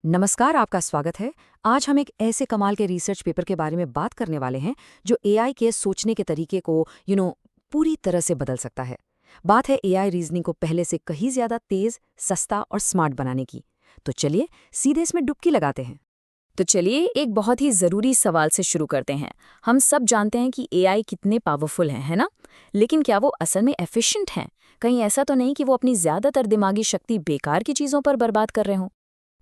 नमस्कार, आपका स्वागत है। आज हम एक ऐसे कमाल के रिसर्च पेपर के बारे में बात करने वाले हैं जो एआई के सोचने के तरीके को पूरी तरह से बदल सकता है। बात है एआई रीजनिंग को पहले से कहीं ज्यादा तेज, सस्ता और स्मार्ट बनाने की। तो चलिए सीधे इसमें डुबकी लगाते हैं। तो चलिए एक बहुत ही ज़रूरी सवाल से शुरू करते हैं। हम सब जानते हैं कि एआई कितने पावरफुल हैं, है ना? लेकिन क्या वो असल में एफिशिएंट हैं? कहीं ऐसा तो नहीं कि वो अपनी ज़्यादातर दिमागी शक्ति बेकार की चीज़ों पर बर्बाद कर रहे हों?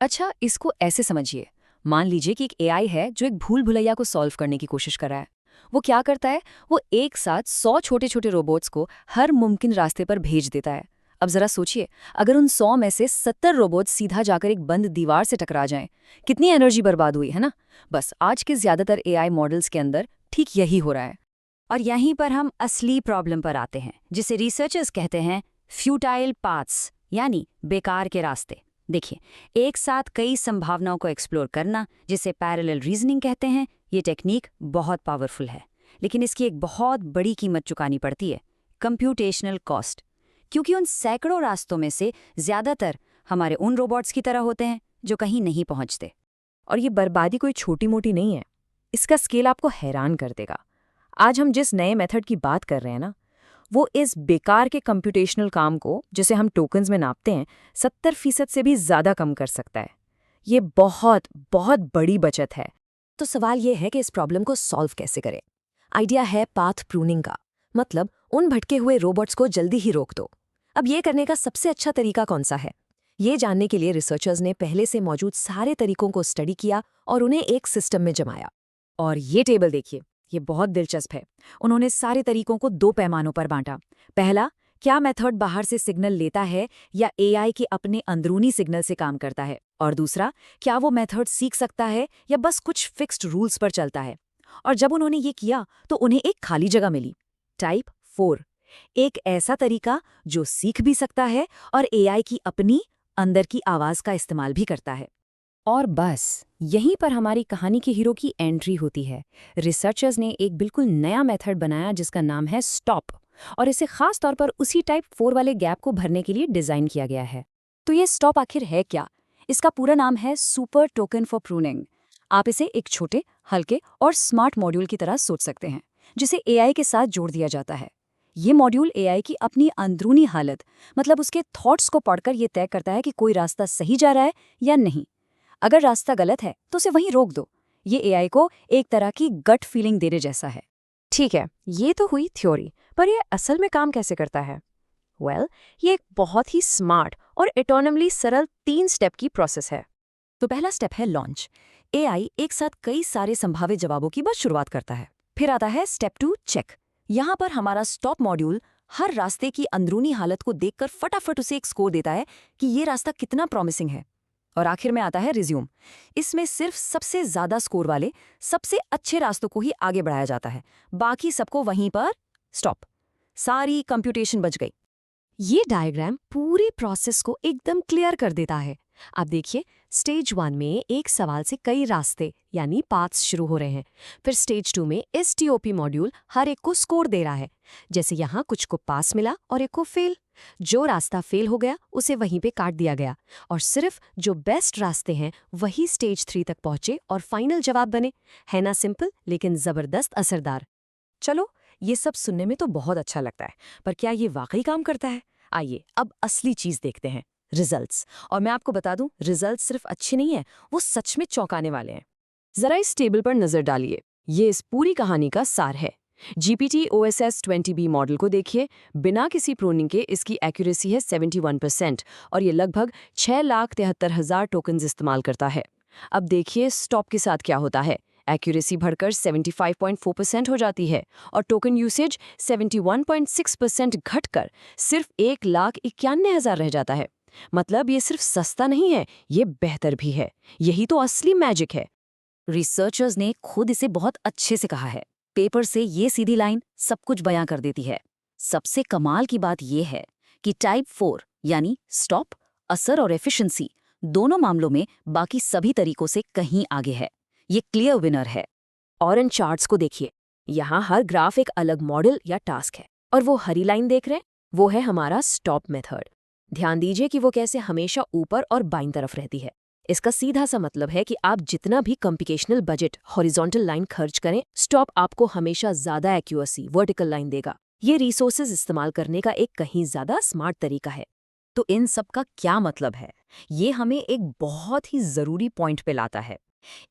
अच्छा, इसको ऐसे समझिए। मान लीजिए कि एक एआई है जो एक भूल भुलैया को सॉल्व करने की कोशिश कर रहा है। वो क्या करता है? वो एक साथ 100 छोटे छोटे रोबोट्स को हर मुमकिन रास्ते पर भेज देता है। अब जरा सोचिए, अगर उन 100 में से 70 रोबोट सीधा जाकर एक बंद दीवार से टकरा जाएं, कितनी एनर्जी बर्बाद हुई, है ना? बस आज के ज्यादातर एआई मॉडल्स के अंदर ठीक यही हो रहा है। और यहीं पर हम असली प्रॉब्लम पर आते हैं, जिसे रिसर्चर्स कहते हैं फ्यूटाइल पाथ्स, यानी बेकार के रास्ते। देखिए, एक साथ कई संभावनाओं को एक्सप्लोर करना, जिसे पैरेलल रीजनिंग कहते हैं, ये टेक्निक बहुत पावरफुल है। लेकिन इसकी एक बहुत बड़ी कीमत चुकानी पड़ती है, कंप्यूटेशनल कॉस्ट। क्योंकि उन सैकड़ों रास्तों में से ज़्यादातर हमारे उन रोबोट्स की तरह होते हैं जो कहीं नहीं पहुंचते। और ये बर्बादी कोई छोटी मोटी नहीं है। इसका स्केल आपको हैरान कर देगा। आज हम जिस नए मेथड की बात कर रहे हैं ना, वो इस बेकार के कंप्यूटेशनल काम को, जिसे हम टोकन्स में नापते हैं, 70% से भी ज़्यादा कम कर सकता है। ये बहुत बहुत बड़ी बचत है। तो सवाल ये है कि इस प्रॉब्लम को सॉल्व कैसे करें। आइडिया है पाथ प्रूनिंग का, मतलब उन भटके हुए रोबोट्स को जल्दी ही रोक दो। अब ये करने का सबसे अच्छा तरीका कौन सा है? ये जानने के लिए रिसर्चर्स ने पहले से मौजूद सारे तरीकों को स्टडी किया और उन्हें एक सिस्टम में जमाया। और ये टेबल देखिए, ये बहुत दिलचस्प है। उन्होंने सारे तरीकों को 2 पैमानों पर बांटा। पहला, क्या मेथड बाहर से सिग्नल लेता है या एआई के अपने अंदरूनी सिग्नल से काम करता है, और दूसरा, क्या वो मेथड सीख सकता है या बस कुछ फिक्स्ड रूल्स पर चलता है। और जब उन्होंने ये किया तो उन्हें एक खाली जगह मिली, टाइप 4, एक ऐसा तरीका जो सीख भी सकता है और एआई की अपनी अंदर की आवाज का इस्तेमाल भी करता है। और बस यहीं पर हमारी कहानी के हीरो की एंट्री होती है। रिसर्चर्स ने एक बिल्कुल नया मेथड बनाया जिसका नाम है स्टॉप, और इसे खास तौर पर उसी टाइप 4 वाले गैप को भरने के लिए डिजाइन किया गया है। तो ये स्टॉप आखिर है क्या? इसका पूरा नाम है सुपर टोकन फॉर प्रूनिंग। आप इसे एक छोटे, हल्के और स्मार्ट मॉड्यूल की तरह सोच सकते हैं, जिसे एआई के साथ जोड़ दिया जाता है। ये मॉड्यूल एआई की अपनी अंदरूनी हालत, मतलब उसके थॉट्स को पढ़कर ये तय करता है कि कोई रास्ता सही जा रहा है या नहीं। अगर रास्ता गलत है तो उसे वहीं रोक दो। ये एआई को एक तरह की गट फीलिंग देने जैसा है। ठीक है, ये तो हुई थ्योरी, पर ये असल में काम कैसे करता है? ये एक बहुत ही स्मार्ट और ऑटोनमली सरल 3 स्टेप की प्रोसेस है। तो पहला स्टेप है लॉन्च। एआई एक साथ कई सारे संभावित जवाबों की बस शुरुआत करता है। फिर आता है स्टेप 2, चेक। यहाँ पर हमारा स्टॉप मॉड्यूल हर रास्ते की अंदरूनी हालत को देखकर फटाफट उसे एक स्कोर देता है कि ये रास्ता कितना प्रॉमिसिंग है। और आखिर में आता है रिज्यूम। इसमें सिर्फ सबसे ज्यादा स्कोर वाले, सबसे अच्छे रास्तों को ही आगे बढ़ाया जाता है, बाकी सबको वहीं पर स्टॉप। सारी कंप्यूटेशन बच गई। ये डायग्राम पूरी प्रोसेस को एकदम क्लियर कर देता है। आप देखिए, स्टेज 1 में एक सवाल से कई रास्ते यानी पाथ्स शुरू हो रहे हैं। फिर स्टेज 2 में एसटीओपी मॉड्यूल हर एक को स्कोर दे रहा है। जैसे यहाँ कुछ को पास मिला और एक को फेल। जो रास्ता फेल हो गया उसे वहीं पे काट दिया गया, और सिर्फ जो बेस्ट रास्ते हैं वही स्टेज 3 तक पहुंचे और फाइनल जवाब बने। है ना सिंपल, लेकिन जबरदस्त असरदार। चलो, ये सब सुनने में तो बहुत अच्छा लगता है, पर क्या ये वाकई काम करता है? आइए अब असली चीज देखते हैं, रिजल्ट्स। और मैं आपको बता दूं, रिजल्ट्स सिर्फ अच्छे नहीं हैं, वो सच में चौंकाने वाले हैं। जरा इस टेबल पर नजर डालिए, ये इस पूरी कहानी का सार है। GPT-OSS-20B मॉडल को देखिए। बिना किसी प्रूनिंग के इसकी एक्यूरेसी है 71%, और ये लगभग 6,73,000 टोकन्स इस्तेमाल करता है। अब देखिए स्टॉप के साथ क्या होता है। एक्यूरेसी बढ़कर 75.4% हो जाती है, और टोकन यूसेज 71.6% घटकर सिर्फ 1,91,000 रह जाता है। मतलब ये सिर्फ सस्ता नहीं है, ये बेहतर भी है। यही तो असली मैजिक है। रिसर्चर्स ने खुद इसे बहुत अच्छे से कहा है। पेपर से ये सीधी लाइन सब कुछ बयां कर देती है। सबसे कमाल की बात यह है कि टाइप 4 यानी स्टॉप, असर और एफिशिएंसी दोनों मामलों में बाकी सभी तरीकों से कहीं आगे है। ये क्लियर विनर है। और इन चार्ट्स को देखिए, यहाँ हर ग्राफ एक अलग मॉडल या टास्क है, और वो हरी लाइन देख रहे हैं, वो है हमारा स्टॉप मेथड। ध्यान दीजिए कि वो कैसे हमेशा ऊपर और बाईं तरफ रहती है। इसका सीधा सा मतलब है कि आप जितना भी कंप्यूटेशनल बजट हॉरिजॉन्टल लाइन खर्च करें, स्टॉप आपको हमेशा ज्यादा एक्यूरेसी वर्टिकल लाइन देगा। ये रिसोर्सेज इस्तेमाल करने का एक कहीं ज्यादा स्मार्ट तरीका है। तो इन सब का क्या मतलब है? ये हमें एक बहुत ही जरूरी पॉइंट पे लाता है।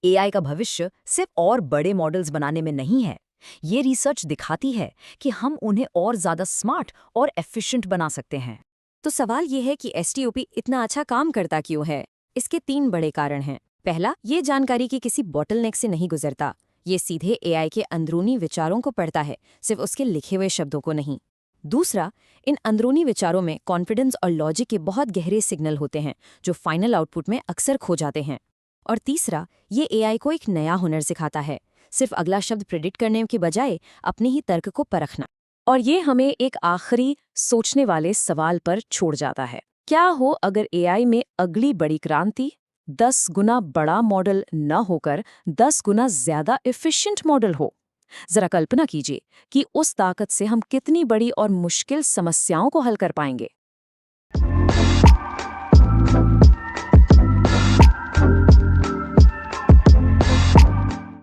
एआई का भविष्य सिर्फ और बड़े मॉडल्स बनाने में नहीं है। ये रिसर्च दिखाती है कि हम उन्हें और ज्यादा स्मार्ट और एफिशिएंट बना सकते हैं। तो सवाल ये है कि एसटीओपी इतना अच्छा काम करता क्यों है? इसके 3 बड़े कारण हैं। पहला, ये जानकारी की किसी बॉटलनेक से नहीं गुजरता। ये सीधे एआई के अंदरूनी विचारों को पढ़ता है, सिर्फ उसके लिखे हुए शब्दों को नहीं। दूसरा, इन अंदरूनी विचारों में कॉन्फिडेंस और लॉजिक के बहुत गहरे सिग्नल होते हैं, जो फाइनल आउटपुट में अक्सर खो जाते हैं। और तीसरा, ये एआई को एक नया हुनर सिखाता है, सिर्फ अगला शब्द प्रेडिक्ट करने के बजाय अपने ही तर्क को परखना। और ये हमें एक आखिरी सोचने वाले सवाल पर छोड़ जाता है। क्या हो अगर एआई में अगली बड़ी क्रांति 10 गुना बड़ा मॉडल न होकर 10 गुना ज्यादा एफिशिएंट मॉडल हो? जरा कल्पना कीजिए कि उस ताकत से हम कितनी बड़ी और मुश्किल समस्याओं को हल कर पाएंगे।